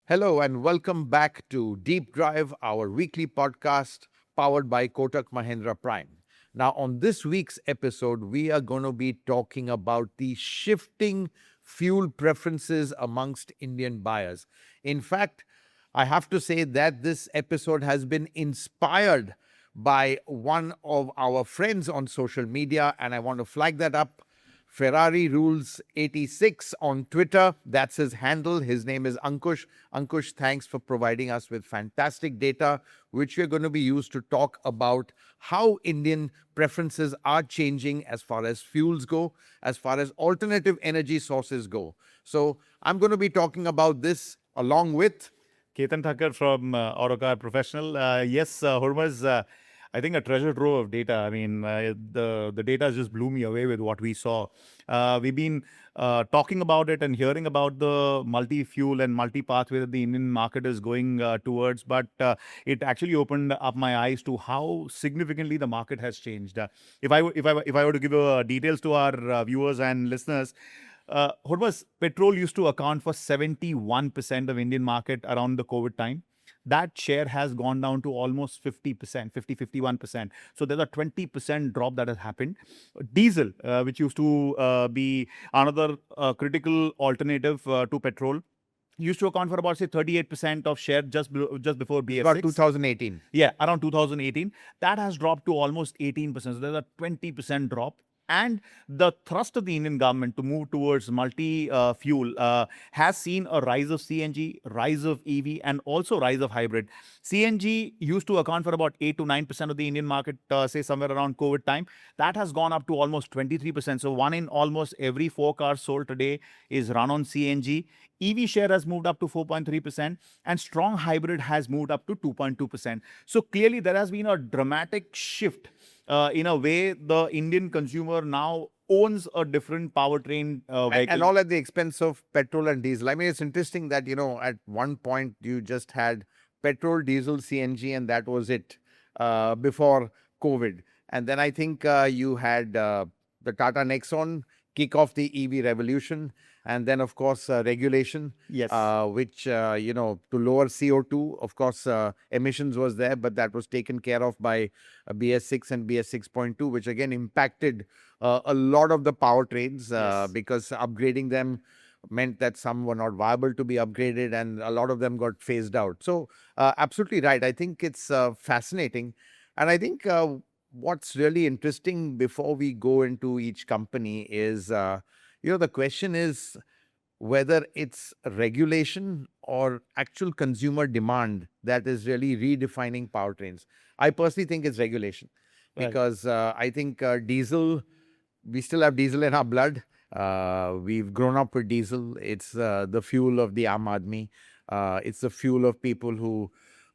Hello and welcome back to Deep Drive, our weekly podcast powered by Kotak Mahindra Prime. Now, on this week's episode, we are going to be talking about the shifting fuel preferences amongst Indian buyers. In fact, I have to say that this episode has been inspired by one of our friends on social media, and I want to flag that up. Ferrari Rules 86 on Twitter. That's his handle. His name is Ankush. Ankush, thanks for providing us with fantastic data, which we're going to be used to talk about how Indian preferences are changing as far as fuels go, as far as alternative energy sources go. So I'm going to be talking about this along with Ketan Thakkar from Autocar Professional. Hormazd, I think a treasure trove of data. I mean, the data just blew me away with what we saw. We've been talking about it and hearing about the multi-fuel and multi-pathway that the Indian market is going towards, but it actually opened up my eyes to how significantly the market has changed. If I were to give details to our viewers and listeners, Hormazd, petrol used to account for 71% of Indian market around the COVID time. That share has gone down to almost 50%, 51%. So there's a 20% drop that has happened. Diesel, which used to be another critical alternative to petrol, used to account for about, say, 38% of share just before BS6. about 2018. Yeah, around 2018. That has dropped to almost 18%. So there's a 20% drop. And the thrust of the Indian government to move towards multi-fuel has seen a rise of CNG, rise of EV, and also rise of hybrid. CNG used to account for about 8 to 9% of the Indian market, say somewhere around COVID time. That has gone up to almost 23%. So one in almost every 4 cars sold today is run on CNG. EV share has moved up to 4.3% and strong hybrid has moved up to 2.2%. So clearly there has been a dramatic shift. In a way, the Indian consumer now owns a different powertrain vehicle. And all at the expense of petrol and diesel. I mean, it's interesting that, at one point you just had petrol, diesel, CNG, and that was it before COVID. And then I think you had the Tata Nexon kick off the EV revolution. And then, of course, regulation, Yes. which, to lower CO2, of course, emissions was there, but that was taken care of by BS6 and BS 6.2, which again impacted a lot of the powertrains Yes. because upgrading them meant that some were not viable to be upgraded and a lot of them got phased out. So absolutely right. I think it's fascinating. And I think what's really interesting before we go into each company is, the question is whether it's regulation or actual consumer demand that is really redefining powertrains. I personally think it's regulation Right. because I think diesel, we still have diesel in our blood. We've grown up with diesel. It's the fuel of the Aam Aadmi. It's the fuel of people who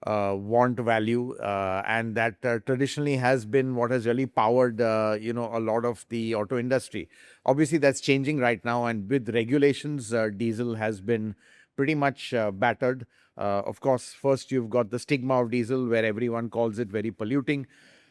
want value, and that traditionally has been what has really powered, a lot of the auto industry. Obviously, that's changing right now, and with regulations, diesel has been pretty much battered. Of course, first you've got the stigma of diesel, where everyone calls it very polluting.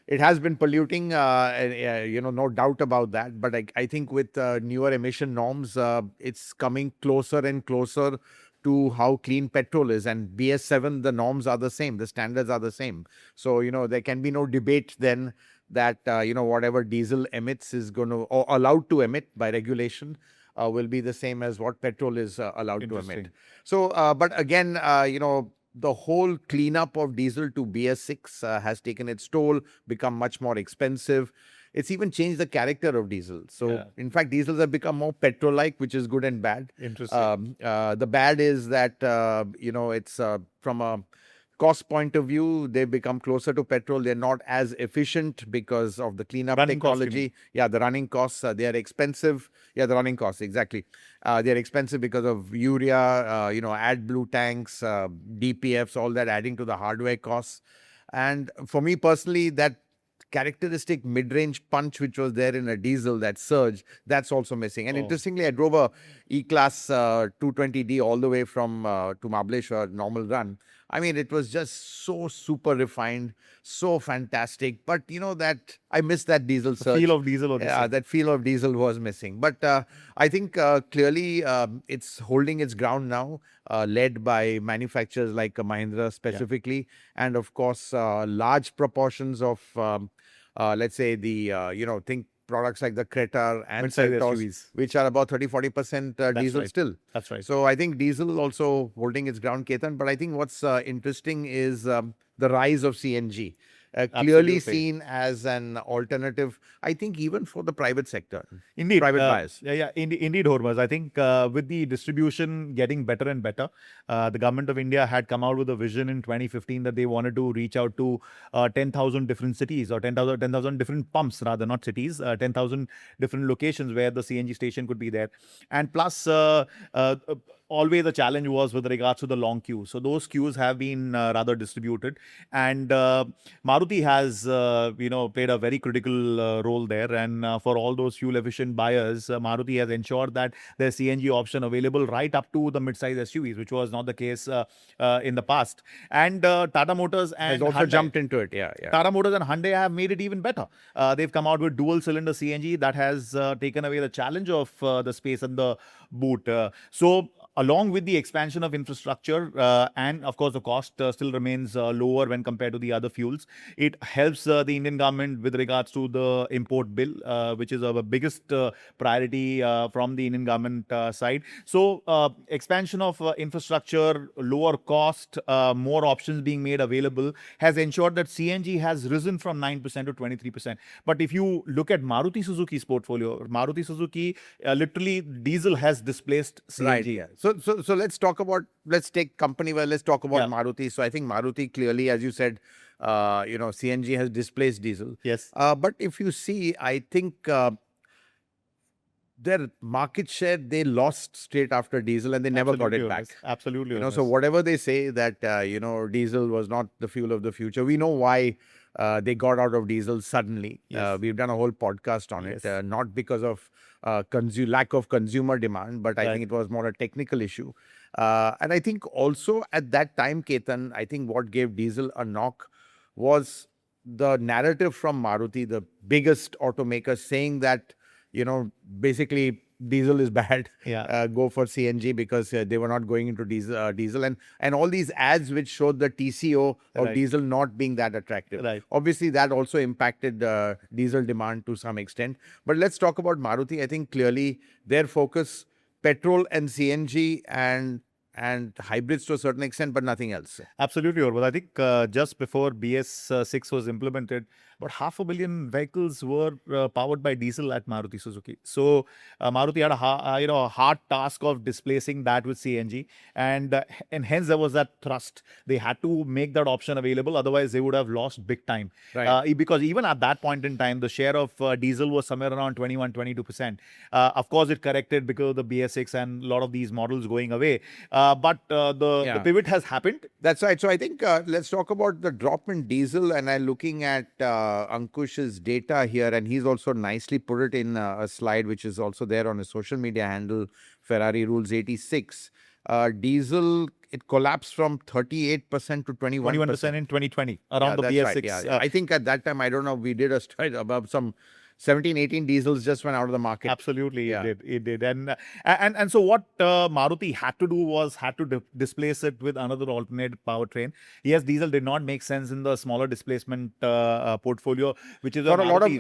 It has been polluting, no doubt about that. But I think with newer emission norms, it's coming closer and closer to how clean petrol is. And BS7, the norms are the same, the standards are the same. So, there can be no debate then that, whatever diesel emits is going to, or allowed to emit by regulation, will be the same as what petrol is allowed to emit. Interesting. So, but again, the whole cleanup of diesel to BS6 has taken its toll, become much more expensive. It's even changed the character of diesel. So, Yeah. in fact, diesels have become more petrol-like, which is good and bad. Interesting. The bad is that, it's from a cost point of view, they've become closer to petrol. They're not as efficient because of the cleanup Running cost, you mean? technology. Yeah, the running costs, they are expensive. Yeah, the running costs, exactly. They're expensive because of urea, AdBlue tanks, DPFs, all that adding to the hardware costs. And for me personally, that characteristic mid-range punch which was there in a diesel, that surge, that's also missing. And Oh. interestingly, I drove a E-Class 220D all the way from to Mahabaleshwar, normal run. I mean, it was just so super refined, so fantastic. But that I missed that diesel The surge. feel of diesel was Yeah, missing. that feel of diesel was missing. But I think clearly it's holding its ground now, led by manufacturers like Mahindra specifically, and of course, large proportions of, let's say, the, think products like the Creta and Mid-size Seltos, SUVs. which are about 30-40% diesel right. still. That's right. So I think diesel also holding its ground, Ketan. But I think what's interesting is the rise of CNG. Clearly Absolutely. seen as an alternative, I think, even for the private sector. Indeed. Private buyers. Indeed, Hormazd. I think with the distribution getting better and better, the government of India had come out with a vision in 2015 that they wanted to reach out to 10,000 different cities, or 10,000 different pumps, rather, not cities, 10,000 different locations where the CNG station could be there. And plus, always the challenge was with regards to the long queue. So those queues have been rather distributed, and Maruti has played a very critical role there. And for all those fuel efficient buyers, Maruti has ensured that there's CNG option available right up to the mid-size SUVs, which was not the case in the past. And Tata Motors and Has also Hyundai, jumped into it. Yeah. Tata Motors and Hyundai have made it even better. They've come out with dual cylinder CNG that has taken away the challenge of the space and the boot. So along with the expansion of infrastructure and of course the cost still remains lower when compared to the other fuels, it helps the Indian government with regards to the import bill, which is our biggest priority from the Indian government side. So expansion of infrastructure, lower cost, more options being made available has ensured that CNG has risen from 9% to 23%. But if you look at Maruti Suzuki's portfolio, Maruti Suzuki literally diesel has displaced CNG. Right. Yeah. So let's take company where let's talk about Maruti. So I think Maruti clearly, as you said, CNG has displaced diesel. Yes. But if you see, I think their market share, they lost straight after diesel and they never got it back. Absolutely. So whatever they say that, diesel was not the fuel of the future, we know why they got out of diesel suddenly. Yes. We've done a whole podcast on it, not because of lack of consumer demand, but I think it was more a technical issue. And I think also at that time, Ketan, I think what gave diesel a knock was the narrative from Maruti, the biggest automaker, saying that, basically diesel is bad. Go for CNG because they were not going into diesel and all these ads which showed the TCO of diesel not being that attractive. Obviously, that also impacted diesel demand to some extent. But let's talk about Maruti. I think clearly their focus, petrol and CNG and hybrids to a certain extent, but nothing else. Absolutely, Orvad. I think just before BS6 was implemented, about 500,000 vehicles were powered by diesel at Maruti Suzuki. So Maruti had a hard task of displacing that with CNG, and hence there was that thrust. They had to make that option available, otherwise they would have lost big time. Because even at that point in time, the share of diesel was somewhere around 21-22%. Of course, it corrected because of the BS6 and a lot of these models going away. But the pivot has happened. That's right. So I think let's talk about the drop in diesel. And I'm looking at Ankush's data here, and he's also nicely put it in a slide, which is also there on his social media handle, Ferrari Rules 86. Diesel, it collapsed from 38% to 21% in 2020, around the BS6. Right. I think at that time, I don't know, we did a study about some 17, 18 diesels just went out of the market. Absolutely, it did. And so what Maruti had to do was displace it with another alternate powertrain. Yes, diesel did not make sense in the smaller displacement portfolio, which is for a lot of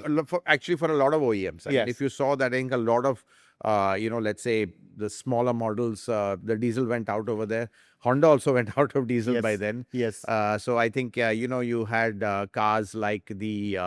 OEMs. I mean, if you saw that, I think a lot of let's say the smaller models, the diesel went out over there. Honda also went out of diesel by then. So I think, you had cars like the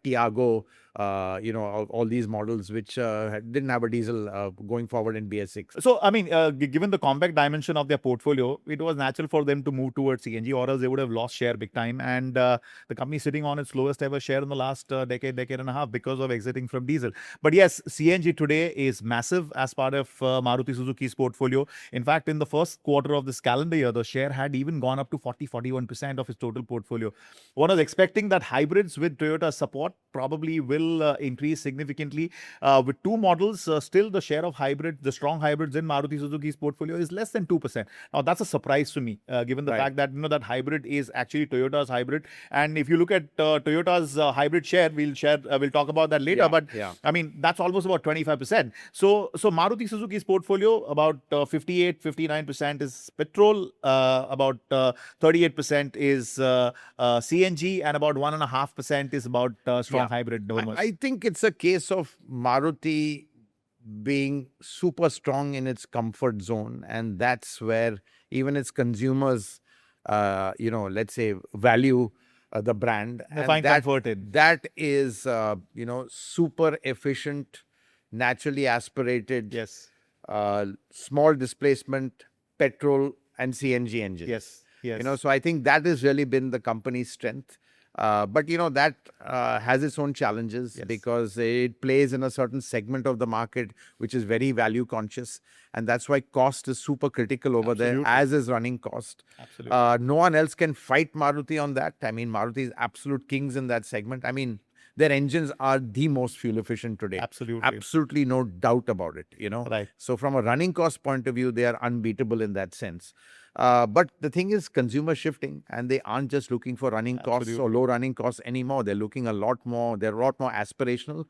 Tiago, all these models which didn't have a diesel going forward in BS6. So, I mean, given the compact dimension of their portfolio, it was natural for them to move towards CNG, or else they would have lost share big time. And the company is sitting on its lowest ever share in the last decade and a half because of exiting from diesel. But yes, CNG today is massive as part of Maruti Suzuki's portfolio. In fact, in the first quarter of this calendar year, the share had even gone up to 40-41% of its total portfolio. One was expecting that hybrids with Toyota's support probably will will increase significantly. With two models, still the share of hybrid, the strong hybrids in Maruti Suzuki's portfolio is less than 2%. Now, that's a surprise to me, given the fact that that hybrid is actually Toyota's hybrid. And if you look at Toyota's hybrid share, we'll talk about that later. But I mean, that's almost about 25%. So Maruti Suzuki's portfolio, about 59% is petrol, about 38% is CNG, and about 1.5% is about strong hybrid. I think it's a case of Maruti being super strong in its comfort zone, and that's where even its consumers, let's say, value the brand. They find comfort in. That is, super efficient, naturally aspirated, small displacement, petrol and CNG engines. Yes. So I think that has really been the company's strength. But that has its own challenges because it plays in a certain segment of the market which is very value conscious, and that's why cost is super critical over there, as is running cost. No one else can fight Maruti on that. I mean, Maruti is absolute kings in that segment. I mean, their engines are the most fuel efficient today. Absolutely no doubt about it, Right. So from a running cost point of view, they are unbeatable in that sense. But the thing is, consumer shifting, and they aren't just looking for running costs or low running costs anymore. They're looking a lot more. They're a lot more aspirational.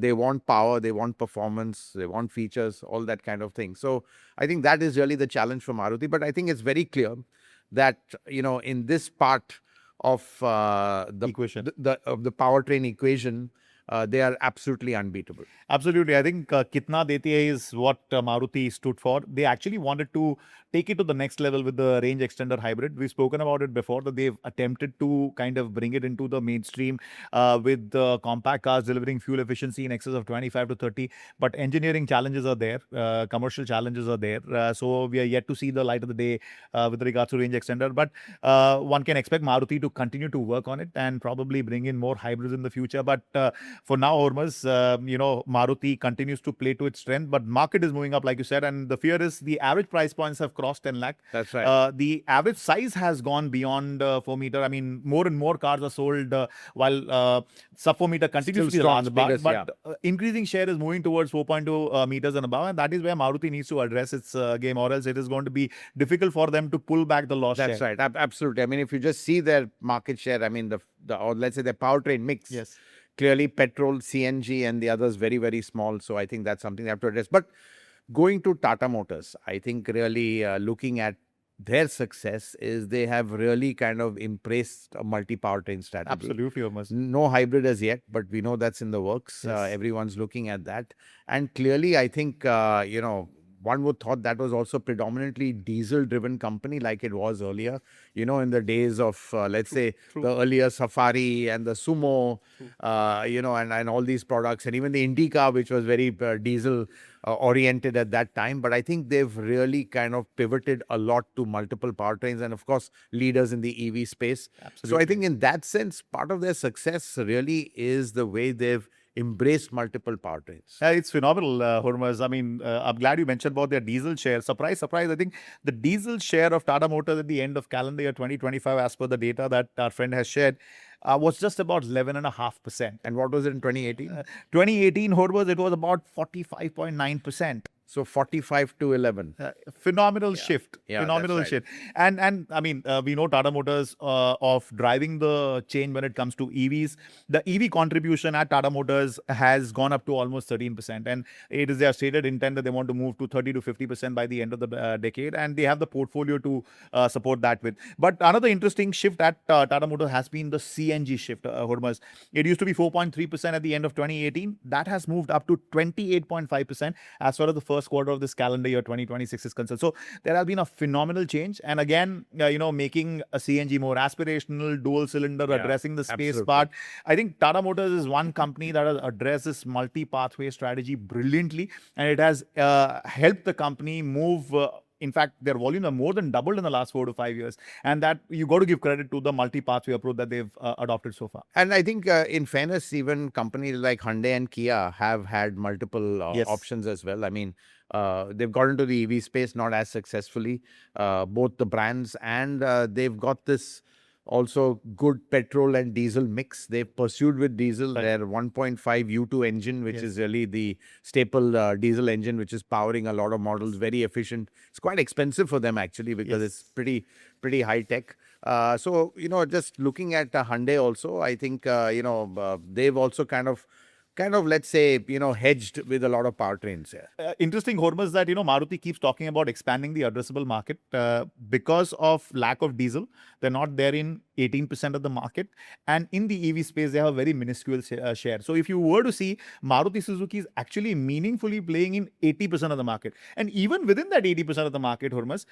They want power, they want performance, they want features, all that kind of thing. So I think that is really the challenge for Maruti. But I think it's very clear that in this part of the equation, of the powertrain equation, they are absolutely unbeatable. Absolutely. I think Kitna Dete is what Maruti stood for. They actually wanted to take it to the next level with the range extender hybrid. We've spoken about it before, that they've attempted to kind of bring it into the mainstream with compact cars delivering fuel efficiency in excess of 25 to 30. But engineering challenges are there. Commercial challenges are there. So we are yet to see the light of the day with regards to range extender. But one can expect Maruti to continue to work on it and probably bring in more hybrids in the future. But for now, Hormazd, Maruti continues to play to its strength, but market is moving up, like you said, and the fear is the average price points have crossed 10 lakh. That's right. The average size has gone beyond 4 meter. I mean, more and more cars are sold while sub 4 meter continues to be large, but increasing share is moving towards 4.2 meters and above, and that is where Maruti needs to address its game, or else it is going to be difficult for them to pull back the lost share. That's right. Absolutely. I mean, if you just see their market share, I mean, or let's say their powertrain mix. Yes. Clearly, petrol, CNG, and the others very, very small. So I think that's something they have to address. But going to Tata Motors, I think really looking at their success is they have really kind of embraced a multi-powertrain strategy. Absolutely, almost. No hybrid as yet, but we know that's in the works. Everyone's looking at that. And clearly, I think, one would thought that was also predominantly diesel-driven company like it was earlier, in the days of, let's say, the earlier Safari and the Sumo, and all these products, and even the Indica, which was very diesel-oriented at that time. But I think they've really kind of pivoted a lot to multiple powertrains and, of course, leaders in the EV space. Absolutely. So I think in that sense, part of their success really is the way they've embraced multiple powertrains. It's phenomenal, Hormazd. I mean, I'm glad you mentioned about their diesel share. Surprise. I think the diesel share of Tata Motors at the end of calendar year 2025, as per the data that our friend has shared, was just about 11.5%. And what was it in 2018? 2018, Hormazd, it was about 45.9%. So 45 to 11. Phenomenal shift. Yeah, phenomenal that's right. shift. And I mean, we know Tata Motors of driving the change when it comes to EVs. The EV contribution at Tata Motors has gone up to almost 13%. And it is their stated intent that they want to move to 30 to 50% by the end of the decade. And they have the portfolio to support that with. But another interesting shift at Tata Motors has been the CNG shift, Hormazd. It used to be 4.3% at the end of 2018. That has moved up to 28.5% as far as the first quarter of this calendar year 2026 is concerned. So there has been a phenomenal change, and again, making a CNG more aspirational, dual cylinder, addressing the space part. I think Tata Motors is one company that has addressed this multi-pathway strategy brilliantly, and it has helped the company move. In fact, their volumes are more than doubled in the last 4 to 5 years. And that you got to give credit to the multi-pathway approach that they've adopted so far. And I think, in fairness, even companies like Hyundai and Kia have had multiple options as well. I mean, they've got into the EV space not as successful, both the brands, and they've got this Also, good petrol and diesel mix. They've pursued with diesel. Right. Their 1.5 U2 engine, which Yes. is really the staple diesel engine, which is powering a lot of models. Very efficient. It's quite expensive for them actually because Yes. it's pretty high tech. So just looking at Hyundai also, I think they've also kind of let's say hedged with a lot of powertrains here. Interesting, Hormazd, that Maruti keeps talking about expanding the addressable market because of lack of diesel. They're not there in 18% of the market, and in the EV space they have a very minuscule share. So if you were to see, Maruti Suzuki is actually meaningfully playing in 80% of the market, and even within that 80% of the market, Hormazd,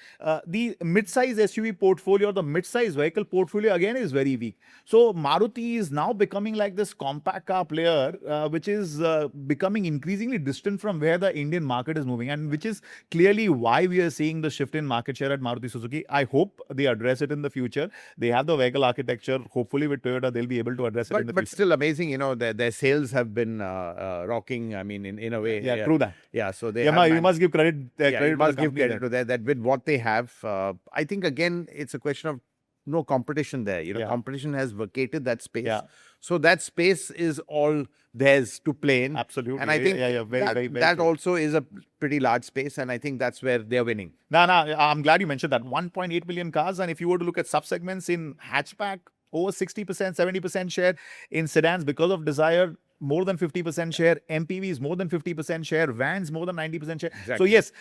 the mid-size SUV portfolio or the mid-size vehicle portfolio again is very weak. So Maruti is now becoming like this compact car player, which is becoming increasingly distant from where the Indian market is moving, and which is clearly why we are seeing the shift in market share at Maruti Suzuki. I hope they address it in the future. They have the vehicle architecture. Hopefully with Toyota, they'll be able to address it in the But future. still amazing, their sales have been rocking. I mean, in a way. Yeah, true that. Yeah, so they Yeah, you must give credit. you Credit must to the give company credit to that with what they have. I think again, it's a question of no competition there. Yeah. Competition has vacated that space. Yeah. So that space is all theirs to play in. Absolutely. And I think very true. also is a pretty large space, and I think that's where they're winning. No, I'm glad you mentioned that. 1.8 million cars, and if you were to look at subsegments in hatchback, over 60%, 70% share. In sedans, because of Desire, more than 50% share. MPVs, more than 50% share. Vans, more than 90% share. Exactly. So yes,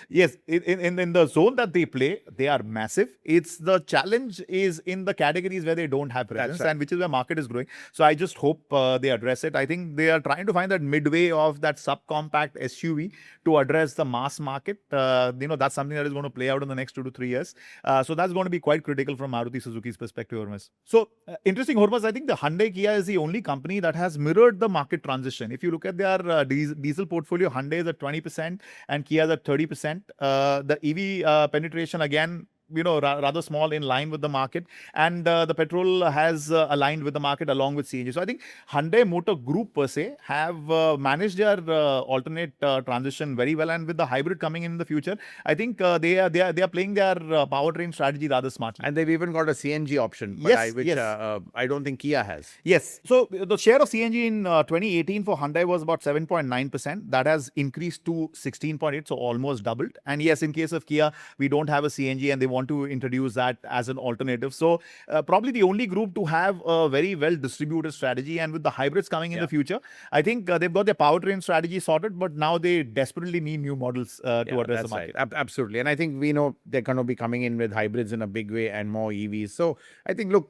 in the zone that they play, they are massive. It's the challenge is in the categories where they don't have presence, right. and which is where market is growing. So I just hope they address it. I think they are trying to find that midway of that subcompact SUV to address the mass market. That's something that is going to play out in the next 2 to 3 years. So that's going to be quite critical from Maruti Suzuki's perspective, Hormazd. So interesting, Hormazd. I think the Hyundai Kia is the only company that has mirrored the market transition. If you look at their diesel portfolio, Hyundai is at 20% and Kia is at 30%. The EV penetration again, rather small, in line with the market, and the petrol has aligned with the market along with CNG. So I think Hyundai Motor Group per se have managed their alternate transition very well, and with the hybrid coming in the future, I think they are playing their powertrain strategy rather smartly. And they've even got a CNG option, which I don't think Kia has. Yes. So the share of CNG in 2018 for Hyundai was about 7.9%. That has increased to 16.8%, so almost doubled. And yes, in case of Kia, we don't have a CNG, and they want to introduce that as an alternative. So probably the only group to have a very well distributed strategy, and with the hybrids coming in the future, I think they've got their powertrain strategy sorted, but now they desperately need new models to address the market. Right. Absolutely. And I think we know they're going to be coming in with hybrids in a big way and more EVs. So I think, look,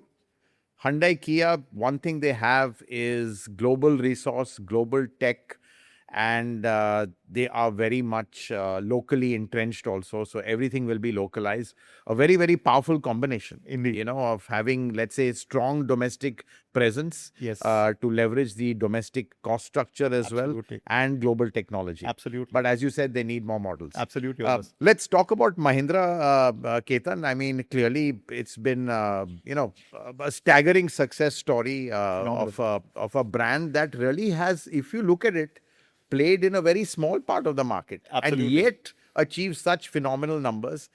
Hyundai, Kia, one thing they have is global resource, global tech, and they are very much locally entrenched also. So everything will be localized. A very, very powerful combination, Indeed. of having, let's say, strong domestic presence Yes. to leverage the domestic cost structure as Absolutely. well, and global technology. Absolutely. But as you said, they need more models. Absolutely. Let's talk about Mahindra, Ketan. I mean, clearly, it's been a staggering success story of a brand that really has, if you look at it, played in a very small part of the market. Absolutely. And yet achieved such phenomenal numbers.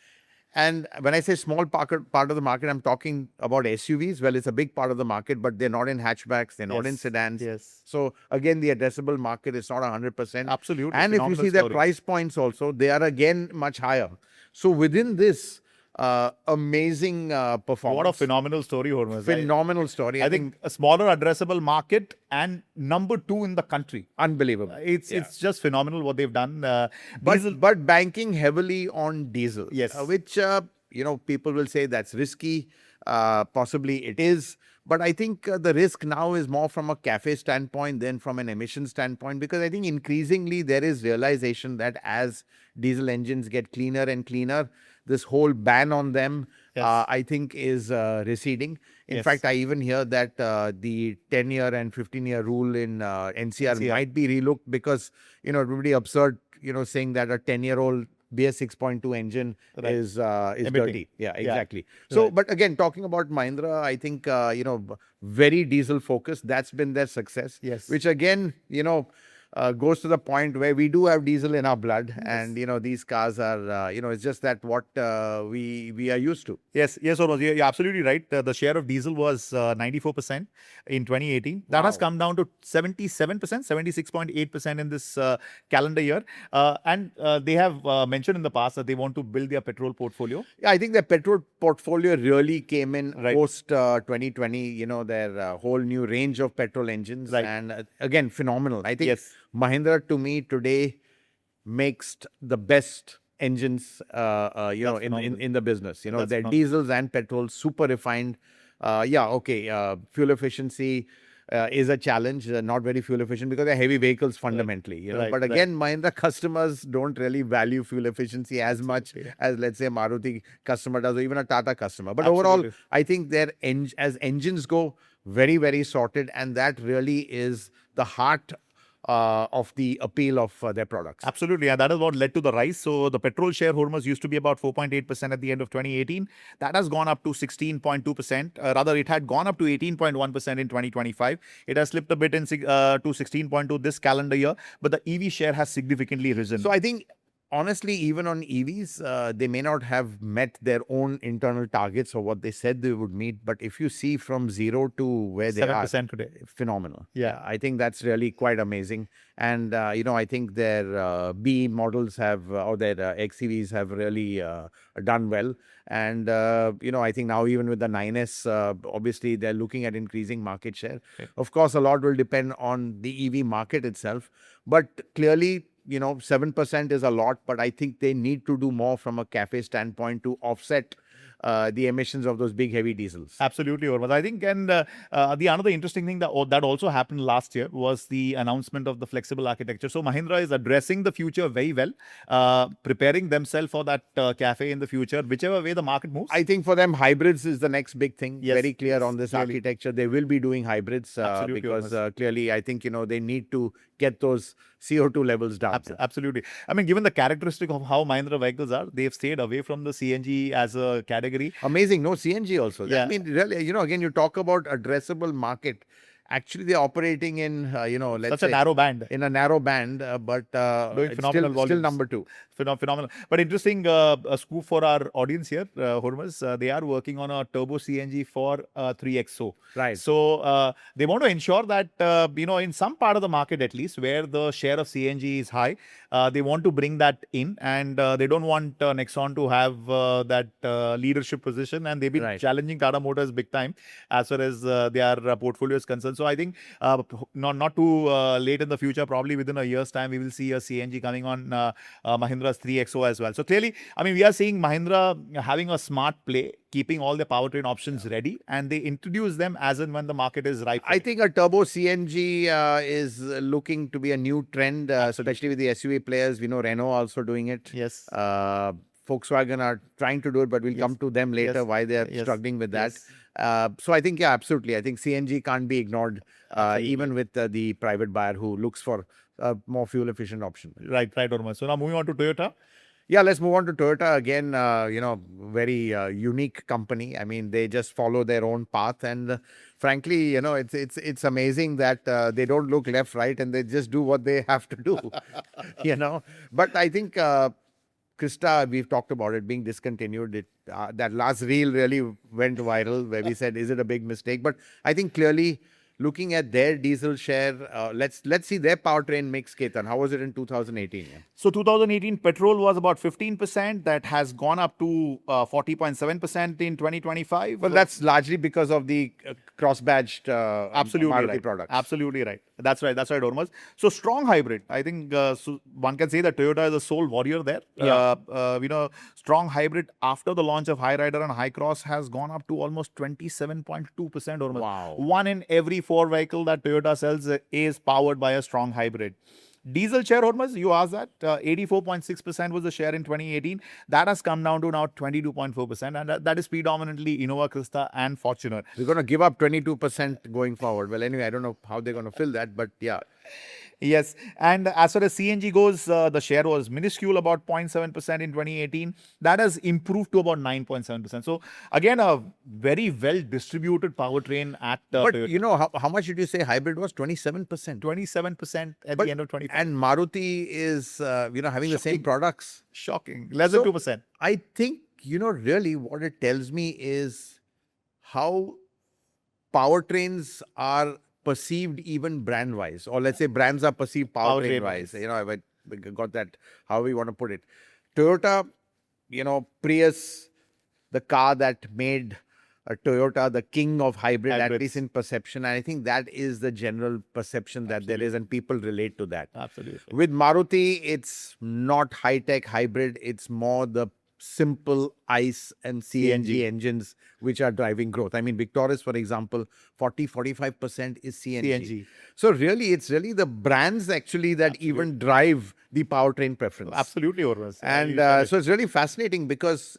And when I say small part of the market, I'm talking about SUVs. Well, it's a big part of the market, but they're not in hatchbacks, they're not in sedans. Yes. So again, the addressable market is not 100%. Absolutely. And if you Phenomenal see their story. price points also, they are again much higher. So within this, amazing performance. What a phenomenal story, Hormazd. Phenomenal story. I think a smaller addressable market and number 2 in the country. Unbelievable. It's just phenomenal what they've done. But banking heavily on diesel. Yes. Which, people will say that's risky. Possibly it is. But I think the risk now is more from a CAFE standpoint than from an emission standpoint, because I think increasingly there is realization that as diesel engines get cleaner and cleaner, this whole ban on them, I think, is receding. In fact, I even hear that the 10-year and 15-year rule in NCR might be relooked, because, it would be absurd, saying that a 10-year-old BS 6.2 engine is dirty. Yeah, exactly. So, but again, talking about Mahindra, I think, very diesel focused. That's been their success. Yes. Which again, goes to the point where we do have diesel in our blood, and these cars are it's just that what we are used to. Yes, Hormazd, you're absolutely right. The share of diesel was 94% in 2018. That has come down to 77%, 76.8% in this calendar year. And they have mentioned in the past that they want to build their petrol portfolio. Yeah, I think their petrol portfolio really came in post 2020. Their whole new range of petrol engines, and again, phenomenal. I think Mahindra, to me, today makes the best engines, in the business. Their diesels and petrols, super refined. Fuel efficiency is a challenge, not very fuel efficient because they're heavy vehicles fundamentally. But again, Mahindra customers don't really value fuel efficiency as much as, let's say, a Maruti customer does, or even a Tata customer. But overall, I think their as engines go, very, very sorted, and that really is the heart of the appeal of their products. Absolutely, and that is what led to the rise. So the petrol share, Hormazd, used to be about 4.8% at the end of 2018. That has gone up to 16.2%. Rather, it had gone up to 18.1% in 2025. It has slipped a bit to 16.2% this calendar year, but the EV share has significantly risen. So I think, honestly, even on EVs, they may not have met their own internal targets or what they said they would meet. But if you see from 0 to where they are, 7% today, phenomenal. Yeah, I think that's really quite amazing. And I think their B models have, or their XEVs have really done well. And I think now even with the 9S, obviously they're looking at increasing market share. Of course, a lot will depend on the EV market itself, but clearly, 7% is a lot, but I think they need to do more from a CAFE standpoint to offset the emissions of those big heavy diesels. Absolutely, Hormazd. I think, and the another interesting thing that also happened last year was the announcement of the flexible architecture. So Mahindra is addressing the future very well, preparing themselves for that CAFE in the future, whichever way the market moves. I think for them, hybrids is the next big thing. Very clear on this architecture. They will be doing hybrids because clearly, I think, they need to get those CO2 levels down. Absolutely. I mean, given the characteristic of how Mahindra vehicles are, they've stayed away from the CNG as a category. Amazing. No CNG also. Yeah. I mean, really, again, you talk about addressable market. Actually, they're operating in, let's say, a narrow band. In a narrow band, but doing phenomenal still number 2. Phenomenal. But interesting scoop for our audience here, Hormazd. They are working on a turbo CNG for 3XO. Right. So they want to ensure that, in some part of the market at least, where the share of CNG is high, they want to bring that in, and they don't want Nexon to have that leadership position, and they've been challenging Tata Motors big time as far as their portfolio is concerned. So I think not too late in the future, probably within a year's time, we will see a CNG coming on Mahindra's 3XO as well. So clearly, I mean, we are seeing Mahindra having a smart play, keeping all the powertrain options ready, and they introduce them as and when the market is ripe. I think a turbo CNG is looking to be a new trend, especially with the SUV players. We know Renault also doing it. Yes. Volkswagen are trying to do it, but we'll come to them later why they're struggling with that. So I think, absolutely. I think CNG can't be ignored, even with the private buyer who looks for a more fuel efficient option. Right, Hormazd. So now moving on to Toyota. Yeah, let's move on to Toyota again. Very unique company. I mean, they just follow their own path, and frankly, it's amazing that they don't look left, right, and they just do what they have to do. But I think Krista, we've talked about it being discontinued. That last reel really went viral, where we said, "Is it a big mistake?" But I think clearly, looking at their diesel share, let's see their powertrain mix, Ketan. How was it in 2018? Yeah? So 2018, petrol was about 15%. That has gone up to 40.7% in 2025. Well, that's largely because of the cross-badged Maruti products. Absolutely right. That's right, Hormazd. So strong hybrid. I think one can say that Toyota is a sole warrior there. Strong hybrid after the launch of Hyrider and Hycross has gone up to almost 27.2%, Hormazd. Wow. 1 in every 4 vehicle that Toyota sells is powered by a strong hybrid. Diesel share, Hormazd, you asked that. 84.6% was the share in 2018. That has come down to now 22.4%. And that is predominantly Innova, Krista and Fortuner. We're going to give up 22% going forward. Well, anyway, I don't know how they're going to fill that, but yeah. Yes. And as far as CNG goes, the share was minuscule, about 0.7% in 2018. That has improved to about 9.7%. So again, a very well distributed powertrain at But Toyota. you know, how much did you say hybrid was? 27%. 27% at But- the end of 25. And Maruti is, having the same Shocking. products. Shocking. Less than So- 2%. I think, really what it tells me is how powertrains are perceived even brand wise, or let's say brands are perceived powertrain wise. Powertrain-wise. I got that, however you want to put it. Toyota, Prius, the car that made Toyota the king of hybrid, at Hybrids. least in perception. And I think that is the general perception that there is, and people relate to that. Absolutely. With Maruti, it's not high-tech hybrid. It's more the simple ICE and CNG engines which are driving growth. I mean, Victoris, for example, 40-45% is CNG. So really, it's really the brands actually that even drive the powertrain preference. Absolutely, Hormazd. And so it's really fascinating because,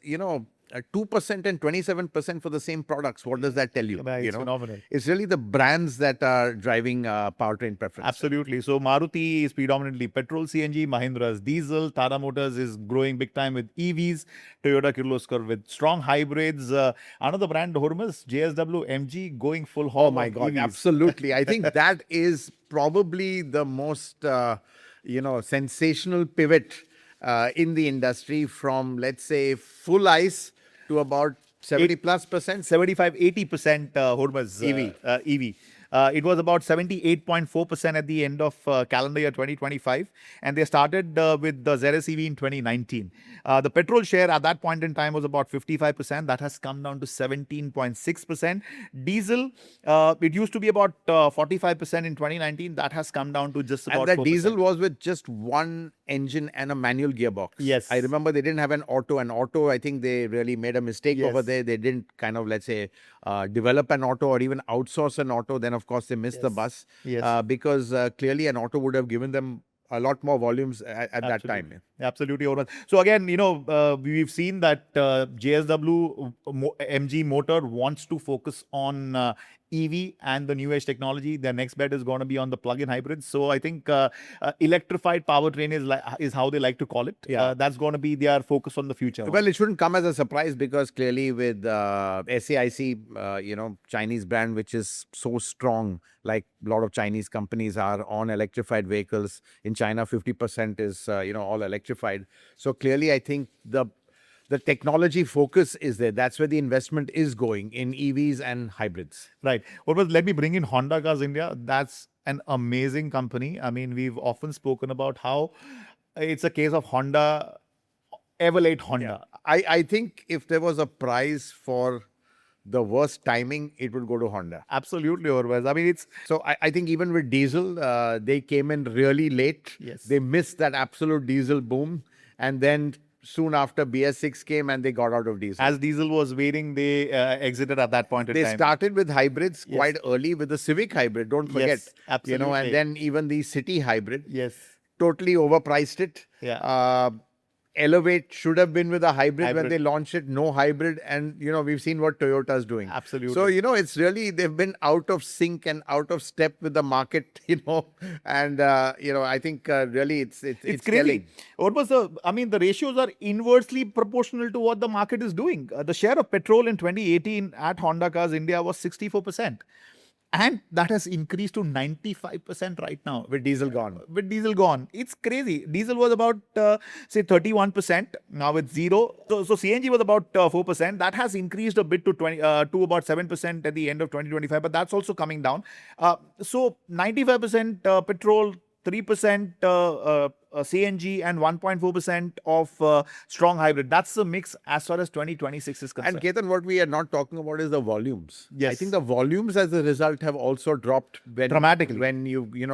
2% and 27% for the same products. What does that tell you? It's phenomenal. It's really the brands that are driving powertrain preference. Absolutely. So Maruti is predominantly petrol, CNG, Mahindra's diesel, Tata Motors is growing big time with EVs, Toyota Kirloskar with strong hybrids. Another brand, Hormazd, JSW MG, going full hog. Oh my God, EVs. absolutely. I think that is probably the most, sensational pivot in the industry from, let's say, full ICE to about 70+%. 75-80% Hormazd EV. It was about 78.4% at the end of calendar year 2025. And they started with the ZS EV in 2019. The petrol share at that point in time was about 55%. That has come down to 17.6%. Diesel, it used to be about 45% in 2019. That has come down to just about 4%. And that diesel was with just one engine and a manual gearbox. Yes. I remember they didn't have an auto. An auto, I think they really made a mistake over there. They didn't kind of, let's say, develop an auto or even outsource an auto. Then, of course, they missed the bus. Because clearly an auto would have given them a lot more volumes at that time. Absolutely. So again, we've seen that JSW MG motor wants to focus on EV and the new age technology. Their next bet is going to be on the plug-in hybrids. So I think electrified powertrain is how they like to call it. That's going to be their focus on the future. Well, it shouldn't come as a surprise because clearly with SAIC, Chinese brand, which is so strong, like a lot of Chinese companies are on electrified vehicles. In China, 50% is, all electrified. So clearly, I think the technology focus is there. That's where the investment is going in EVs and hybrids. Right. Let me bring in Honda Cars India. That's an amazing company. I mean, we've often spoken about how it's a case of Honda, ever late Honda. I think if there was a prize for the worst timing, it would go to Honda. Absolutely, Hormazd. I mean, it's... So I think even with diesel, they came in really late. Yes. They missed that absolute diesel boom. And then soon after, BS6 came and they got out of diesel. As diesel was waiting, they exited at that point in time. They started with hybrids quite early with the Civic hybrid, don't forget. Yes, absolutely. And then even the City hybrid. Yes. Totally overpriced it. Yeah. Elevate should have been with a hybrid when they launched it. No hybrid. And, we've seen what Toyota's doing. Absolutely. So, it's really, they've been out of sync and out of step with the market, And, I think really it's crazy. telling. The ratios are inversely proportional to what the market is doing. The share of petrol in 2018 at Honda Cars India was 64%. And that has increased to 95% right now. With diesel gone. It's crazy. Diesel was about, say, 31%. Now it's zero. So CNG was about 4%. That has increased a bit to about 7% at the end of 2025. But that's also coming down. So 95% petrol, 3% CNG and 1.4% of strong hybrid. That's the mix as far as 2026 is concerned. And Ketan, what we are not talking about is the volumes. Yes. I think the volumes as a result have also dropped dramatically when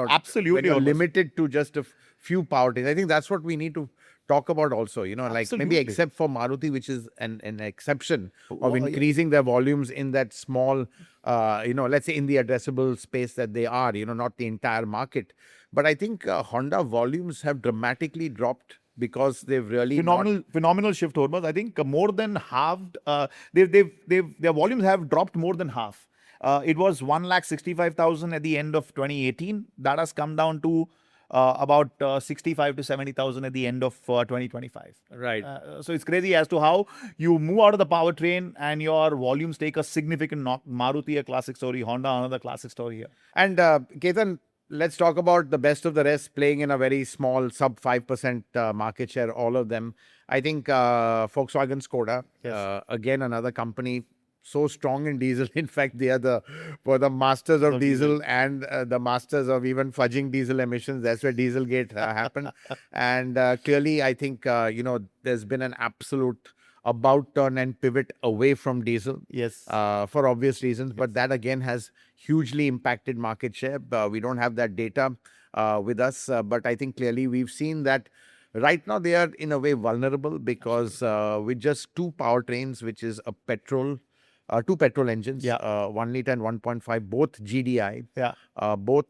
absolutely when you're limited to just a few powertrains. I think that's what we need to talk about also, like maybe except for Maruti, which is an exception of increasing their volumes in that small, let's say in the addressable space that they are, not the entire market. But I think Honda volumes have dramatically dropped because they've really phenomenal shift, Hormazd. I think more than halved. Their volumes have dropped more than half. It was 165,000 at the end of 2018. That has come down to about 65 to 70,000 at the end of 2025. Right. So it's crazy as to how you move out of the powertrain and your volumes take a significant knock. Maruti, a classic story. Honda, another classic story here. And Ketan, let's talk about the best of the rest, playing in a very small sub 5% market share, all of them. I think Volkswagen Skoda, Yes. again, another company so strong in diesel. In fact, they are were the masters of diesel and the masters of even fudging diesel emissions. That's where Dieselgate happened. And clearly, I think, there's been an absolute about turn and pivot away from diesel. Yes. For obvious reasons, but that again has hugely impacted market share. We don't have that data with us, but I think clearly we've seen that right now they are in a way vulnerable because with just two powertrains, which is two petrol engines, 1 liter and 1.5, both GDI, both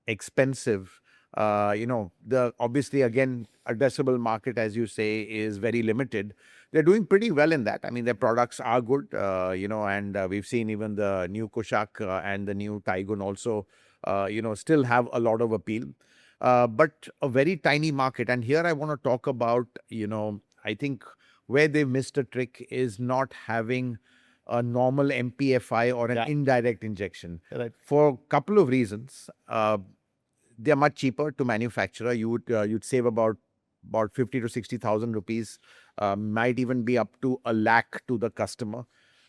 expensive. The obviously again addressable market, as you say, is very limited. They're doing pretty well in that. I mean, their products are good, and we've seen even the new Kushaq and the new Taigun also, still have a lot of appeal. But a very tiny market. And here I want to talk about, I think where they missed a trick is not having a normal MPFI or an indirect injection. Right. For a couple of reasons. They're much cheaper to manufacture. You'd save about 50 to 60,000 rupees. Might even be up to 1 lakh to the customer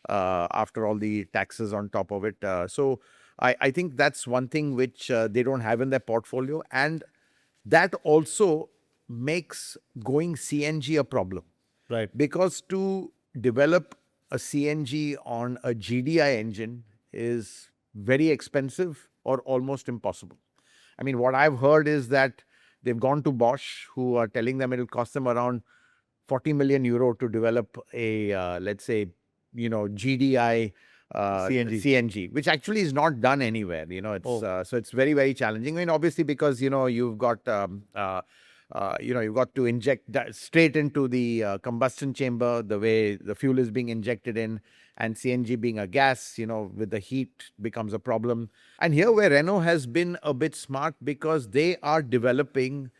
after all the taxes on top of it. So I think that's one thing which they don't have in their portfolio, and that also makes going CNG a problem. Right. Because to develop a CNG on a GDI engine is very expensive or almost impossible. I mean, what I've heard is that they've gone to Bosch, who are telling them it'll cost them around 40 million euro to develop a, let's say, GDI CNG, which actually is not done anywhere. It's so it's very, very challenging. I mean, obviously, because you've got you've got to inject that straight into the combustion chamber, the way the fuel is being injected in, and CNG being a gas, with the heat becomes a problem. And here where Renault has been a bit smart, because they are developing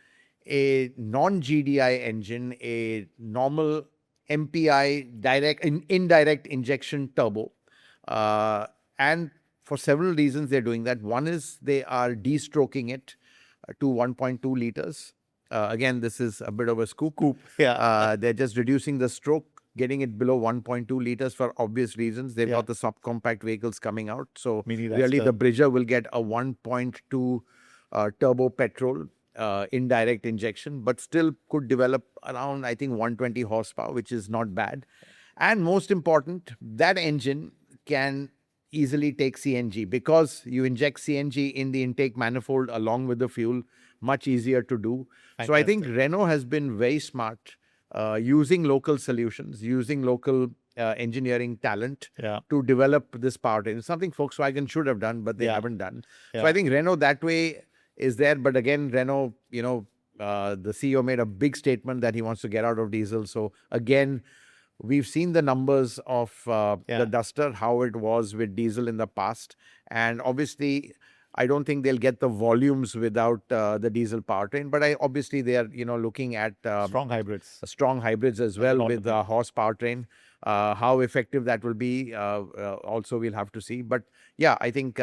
a non-GDI engine, a normal MPI indirect injection turbo. And for several reasons they're doing that. One is they are de-stroking it to 1.2 liters. Again, this is a bit of a scoop. They're just reducing the stroke, getting it below 1.2 liters for obvious reasons. They've got the subcompact vehicles coming out. So really the Bridger will get a 1.2 turbo petrol indirect injection, but still could develop around, I think, 120 horsepower, which is not bad. And most important, that engine can easily take CNG because you inject CNG in the intake manifold along with the fuel. Much easier to do. Fantastic. So I think Renault has been very smart using local solutions, using local engineering talent to develop this powertrain. It's something Volkswagen should have done, but they haven't done. So I think Renault that way is there. But again, Renault, the CEO made a big statement that he wants to get out of diesel. So again, we've seen the numbers of the Duster, how it was with diesel in the past. And obviously, I don't think they'll get the volumes without the diesel powertrain, but obviously they are, looking at strong hybrids as well with the horse powertrain. How effective that will be, also we'll have to see. But yeah, I think,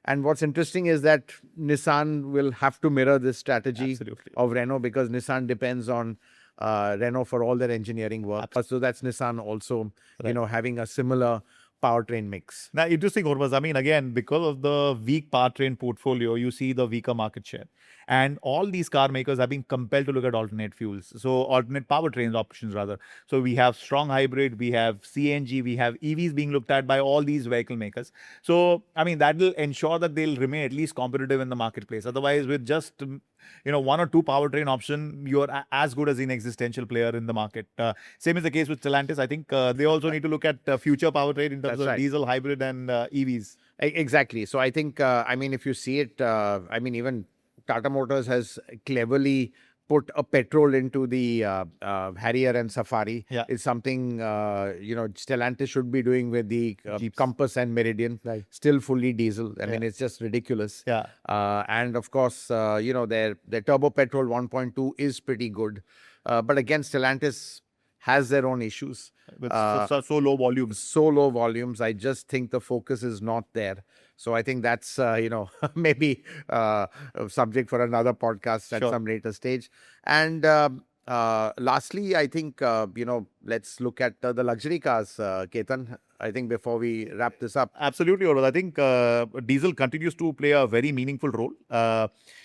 and what's interesting is that Nissan will have to mirror this strategy of Renault, because Nissan depends on Renault for all their engineering work. So that's Nissan also, having a similar powertrain mix. Now, interesting, Hormazd. I mean, again, because of the weak powertrain portfolio, you see the weaker market share. And all these car makers have been compelled to look at alternate fuels. So alternate powertrains options, rather. So we have strong hybrid, we have CNG, we have EVs being looked at by all these vehicle makers. So, I mean, that will ensure that they'll remain at least competitive in the marketplace. Otherwise, with just, one or two powertrain option, you're as good as an existential player in the market. Same is the case with Stellantis. I think they also need to look at future powertrain in terms of diesel, hybrid and EVs. Exactly. So I think, if you see it, even Tata Motors has cleverly put a petrol into the Harrier and Safari. Yeah. It's something Stellantis should be doing with the Jeeps. Compass and Meridian. Right. Still fully diesel. I mean, it's just ridiculous. Yeah. And of course, their turbo petrol 1.2 is pretty good. But again, Stellantis has their own issues. With so low volumes. So low volumes. I just think the focus is not there. So I think that's, maybe a subject for another podcast at some later stage. And lastly, I think, let's look at the luxury cars, Ketan. I think before we wrap this up. Absolutely, Hormaz. I think diesel continues to play a very meaningful role.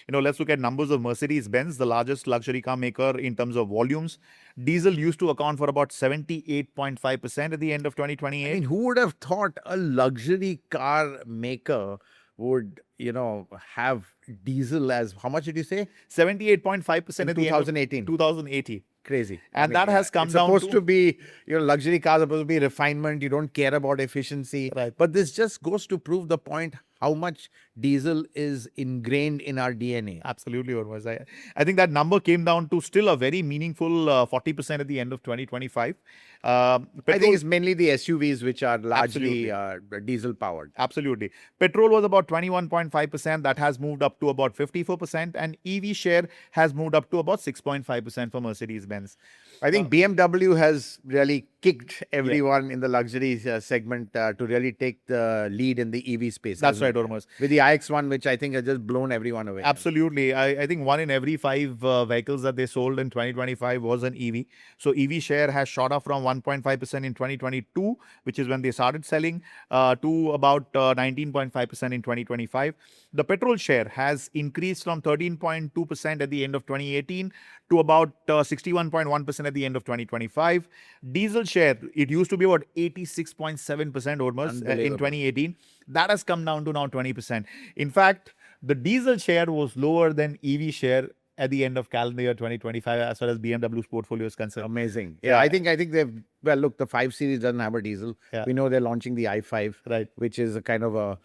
Let's look at numbers of Mercedes-Benz, the largest luxury car maker in terms of volumes. Diesel used to account for about 78.5% at the end of 2028. I mean, who would have thought a luxury car maker would, have diesel as, how much did you say? 78.5% in 2018. 2018. Crazy. And that has come it's down supposed to be, luxury cars are supposed to be refinement. You don't care about efficiency. Right. But this just goes to prove the point how much diesel is ingrained in our DNA. Absolutely, Hormaz. I think that number came down to still a very meaningful 40% at the end of 2025. I think it's mainly the SUVs which are largely diesel powered. Absolutely. Petrol was about 21.5%. That has moved up to about 54%. And EV share has moved up to about 6.5% for Mercedes-Benz. I think BMW has really kicked everyone in the luxury segment to really take the lead in the EV space. That's right, Hormaz. With the iX1, which I think has just blown everyone away. Absolutely. I think 1 in every 5 vehicles that they sold in 2025 was an EV. So EV share has shot up from 1.5% in 2022, which is when they started selling, to about 19.5% in 2025. The petrol share has increased from 13.2% at the end of 2018 to about 61.1% at the end of 2025. Diesel share, it used to be about 86.7% Hormaz in 2018. That has come down to now 20%. In fact, the diesel share was lower than EV share at the end of calendar year 2025 as far as BMW's portfolio is concerned. Amazing. Yeah, I think they've, look, the 5 Series doesn't have a diesel. Yeah. We know they're launching the i5, right, which is a kind of a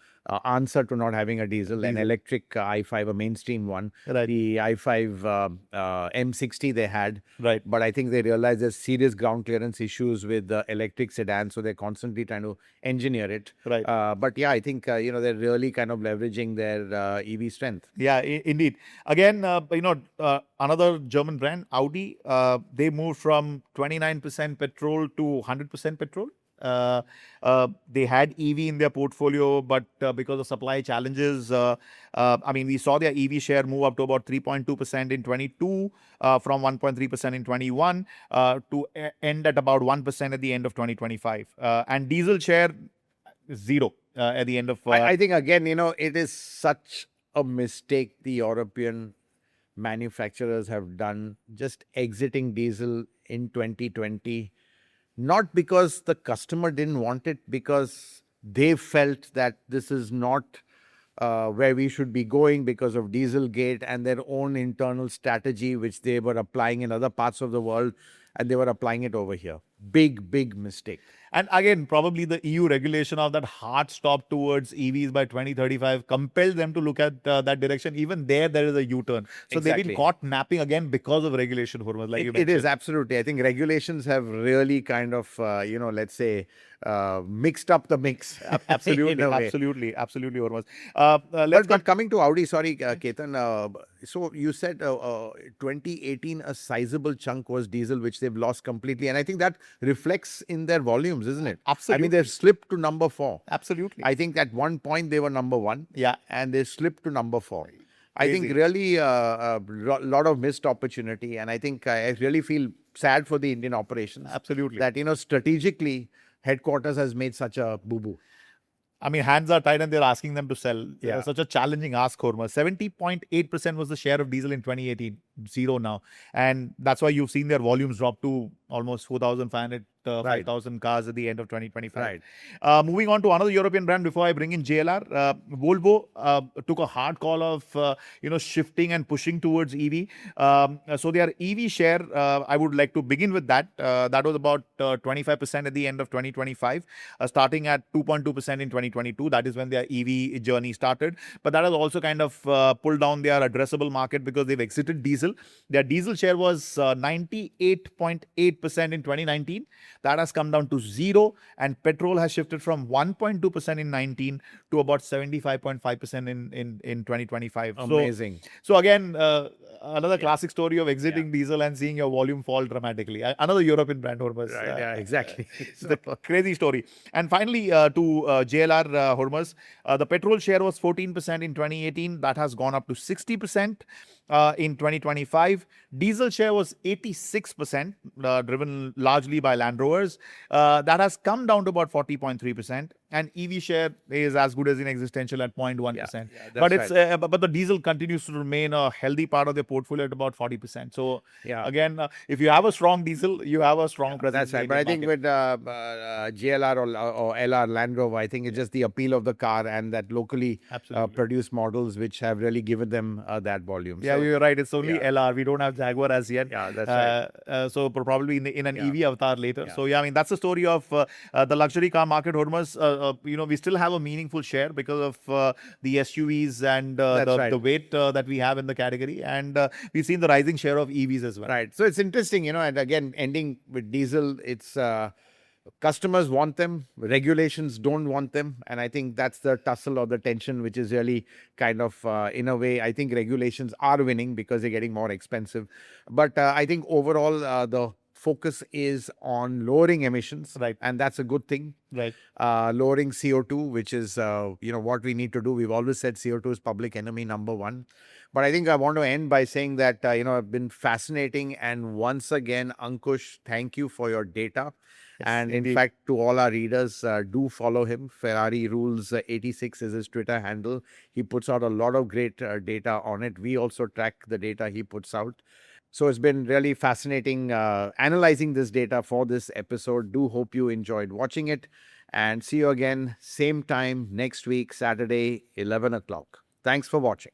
answer to not having a diesel, an electric i5, a mainstream one. Right. The i5 M60 they had, right, but I think they realized there's serious ground clearance issues with the electric sedan, so they're constantly trying to engineer it. Right. But yeah, I think they're really kind of leveraging their EV strength. Yeah, indeed. Again, another German brand, Audi, they moved from 29% petrol to 100% petrol. They had EV in their portfolio, but because of supply challenges, we saw their EV share move up to about 3.2% in 22, from 1.3% in 21, to end at about 1% at the end of 2025. And diesel share, 0 at the end of... I think, again, it is such a mistake the European manufacturers have done, just exiting diesel in 2020. Not because the customer didn't want it, because they felt that this is not where we should be going because of Dieselgate and their own internal strategy, which they were applying in other parts of the world, and they were applying it over here. Big mistake. And again, probably the EU regulation of that hard stop towards EVs by 2035 compelled them to look at that direction. Even there is a U-turn. So they've been caught napping again because of regulation, Hormaz, like you mentioned. It is, absolutely. I think regulations have really kind of, let's say, mixed up the mix. Absolutely, Hormaz. But coming to Audi, sorry, Ketan. So you said 2018, a sizable chunk was diesel, which they've lost completely. And I think that reflects in their volumes, isn't it? Absolutely. I mean, they've slipped to number 4. Absolutely. I think at one point they were number 1. Yeah. And they slipped to number 4. Crazy. I think really a lot of missed opportunity. And I think I really feel sad for the Indian operations. Absolutely. That, strategically, headquarters has made such a boo-boo. I mean, hands are tied and they're asking them to sell. Yeah. Such a challenging ask, Hormaz. 70.8% was the share of diesel in 2018, 0 now. And that's why you've seen their volumes drop to almost 4,500, 5,000 cars at the end of 2025. Right. Moving on to another European brand before I bring in JLR. Volvo took a hard call of, shifting and pushing towards EV. So their EV share, I would like to begin with that. That was about 25% at the end of 2025, starting at 2.2% in 2022. That is when their EV journey started. But that has also kind of pulled down their addressable market because they've exited diesel diesel. Their diesel share was 98.8% in 2019. That has come down to 0. And petrol has shifted from 1.2% in 19 to about 75.5% in 2025. Amazing. So again, another classic story of exiting diesel and seeing your volume fall dramatically. Another European brand, Hormazd. Right, yeah, exactly. It's the crazy story. And finally, to JLR Hormazd, the petrol share was 14% in 2018. That has gone up to 60% in 2025. Diesel share was 86%, driven largely by Land Rovers. That has come down to about 40.3%. And EV share is as good as in existential at 0.1%. But it's but the diesel continues to remain a healthy part of the portfolio at about 40%. So again, if you have a strong diesel, you have a strong presence. That's right. But I think with JLR or LR Land Rover, I think it's just the appeal of the car and that locally produced models which have really given them that volume. Yeah, you're right. It's only LR. We don't have Jaguar as yet. Yeah, that's right. So probably in an EV avatar later. So yeah, I mean, that's the story of the luxury car market, Hormazd. We still have a meaningful share because of the SUVs and the weight that we have in the category. And we've seen the rising share of EVs as well. Right. So it's interesting, and again, ending with diesel, it's customers want them, regulations don't want them. And I think that's the tussle or the tension, which is really kind of, in a way, I think regulations are winning because they're getting more expensive. But I think overall, the focus is on lowering emissions, right? And that's a good thing, right? Lowering CO2, which is what we need to do. We've always said CO2 is public enemy number one. But I think I want to end by saying that it's been fascinating, and once again, Ankush, thank you for your data. Yes, and indeed. In fact, to all our readers, do follow him. Ferrari Rules 86 is his Twitter handle. He puts out a lot of great data on it. We also track the data he puts out. So it's been really fascinating analyzing this data for this episode. Do hope you enjoyed watching it, and see you again same time next week, Saturday, 11 o'clock. Thanks for watching.